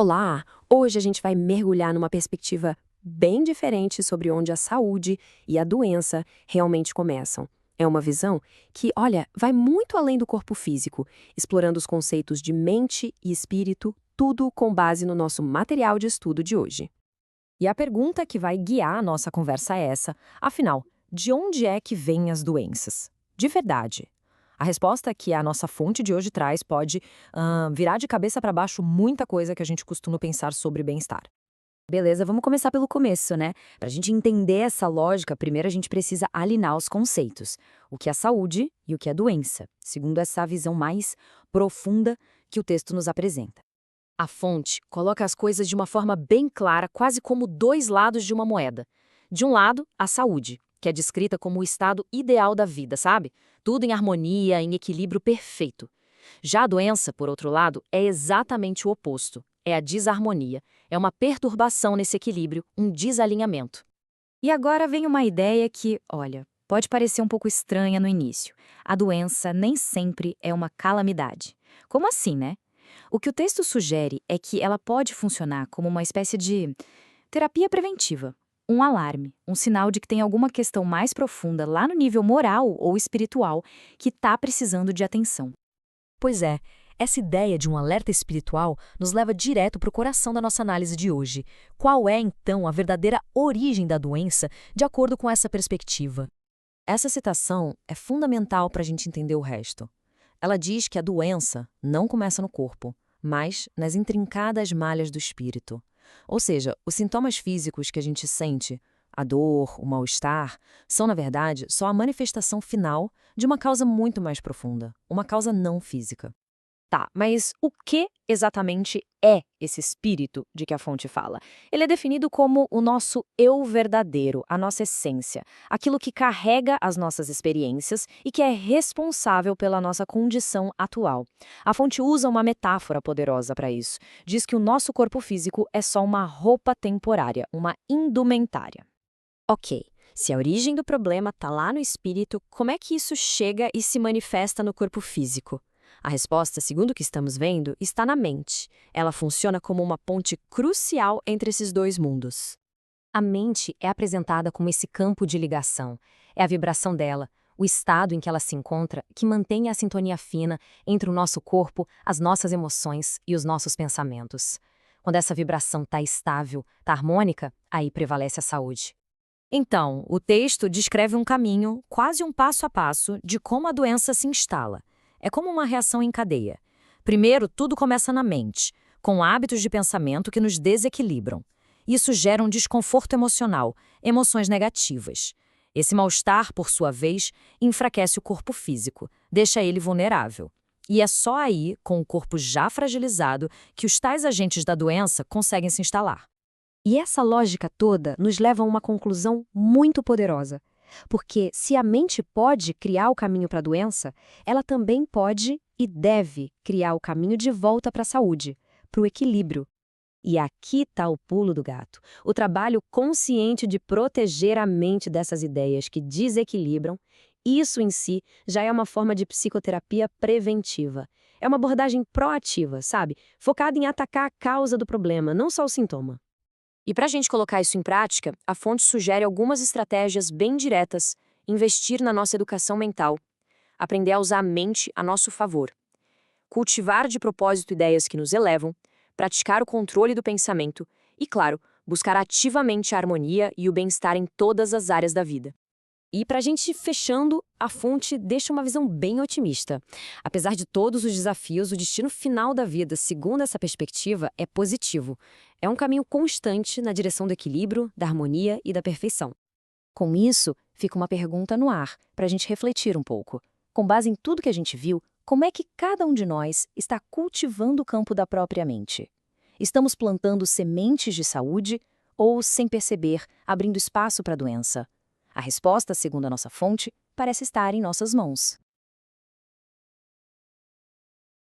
Olá! Hoje a gente vai mergulhar numa perspectiva bem diferente sobre onde a saúde e a doença realmente começam. É uma visão que, olha, vai muito além do corpo físico, explorando os conceitos de mente e espírito, tudo com base no nosso material de estudo de hoje. E a pergunta que vai guiar a nossa conversa é essa: afinal, de onde é que vêm as doenças? De verdade. A resposta que a nossa fonte de hoje traz pode virar de cabeça para baixo muita coisa que a gente costuma pensar sobre bem-estar. Beleza, vamos começar pelo começo, né? Para a gente entender essa lógica, primeiro a gente precisa alinhar os conceitos. O que é saúde e o que é doença, segundo essa visão mais profunda que o texto nos apresenta. A fonte coloca as coisas de uma forma bem clara, quase como dois lados de uma moeda. De um lado, a saúde, que é descrita como o estado ideal da vida, sabe? Tudo em harmonia, em equilíbrio perfeito. Já a doença, por outro lado, é exatamente o oposto. É a desarmonia. É uma perturbação nesse equilíbrio, um desalinhamento. E agora vem uma ideia que, olha, pode parecer um pouco estranha no início. A doença nem sempre é uma calamidade. Como assim, né? O que o texto sugere é que ela pode funcionar como uma espécie de terapia preventiva, um alarme, um sinal de que tem alguma questão mais profunda lá no nível moral ou espiritual que está precisando de atenção. Pois é, essa ideia de um alerta espiritual nos leva direto para o coração da nossa análise de hoje. Qual é, então, a verdadeira origem da doença, de acordo com essa perspectiva? Essa citação é fundamental para a gente entender o resto. Ela diz que a doença não começa no corpo, mas nas intrincadas malhas do espírito. Ou seja, os sintomas físicos que a gente sente, a dor, o mal-estar, são, na verdade, só a manifestação final de uma causa muito mais profunda, uma causa não física. Tá, mas o que exatamente é esse espírito de que a fonte fala? Ele é definido como o nosso eu verdadeiro, a nossa essência, aquilo que carrega as nossas experiências e que é responsável pela nossa condição atual. A fonte usa uma metáfora poderosa para isso. Diz que o nosso corpo físico é só uma roupa temporária, uma indumentária. Ok, se a origem do problema está lá no espírito, como é que isso chega e se manifesta no corpo físico? A resposta, segundo o que estamos vendo, está na mente. Ela funciona como uma ponte crucial entre esses dois mundos. A mente é apresentada como esse campo de ligação. É a vibração dela, o estado em que ela se encontra, que mantém a sintonia fina entre o nosso corpo, as nossas emoções e os nossos pensamentos. Quando essa vibração está estável, está harmônica, aí prevalece a saúde. Então, o texto descreve um caminho, quase um passo a passo, de como a doença se instala. É como uma reação em cadeia. Primeiro, tudo começa na mente, com hábitos de pensamento que nos desequilibram. Isso gera um desconforto emocional, emoções negativas. Esse mal-estar, por sua vez, enfraquece o corpo físico, deixa ele vulnerável. E é só aí, com o corpo já fragilizado, que os tais agentes da doença conseguem se instalar. E essa lógica toda nos leva a uma conclusão muito poderosa. Porque se a mente pode criar o caminho para a doença, ela também pode e deve criar o caminho de volta para a saúde, para o equilíbrio. E aqui está o pulo do gato. O trabalho consciente de proteger a mente dessas ideias que desequilibram, isso em si já é uma forma de psicoterapia preventiva. É uma abordagem proativa, sabe? Focada em atacar a causa do problema, não só o sintoma. E para a gente colocar isso em prática, a fonte sugere algumas estratégias bem diretas: investir na nossa educação mental, aprender a usar a mente a nosso favor, cultivar de propósito ideias que nos elevam, praticar o controle do pensamento e, claro, buscar ativamente a harmonia e o bem-estar em todas as áreas da vida. E para a gente ir fechando, a fonte deixa uma visão bem otimista. Apesar de todos os desafios, o destino final da vida, segundo essa perspectiva, é positivo. É um caminho constante na direção do equilíbrio, da harmonia e da perfeição. Com isso, fica uma pergunta no ar, para a gente refletir um pouco. Com base em tudo que a gente viu, como é que cada um de nós está cultivando o campo da própria mente? Estamos plantando sementes de saúde ou, sem perceber, abrindo espaço para a doença? A resposta, segundo a nossa fonte, parece estar em nossas mãos.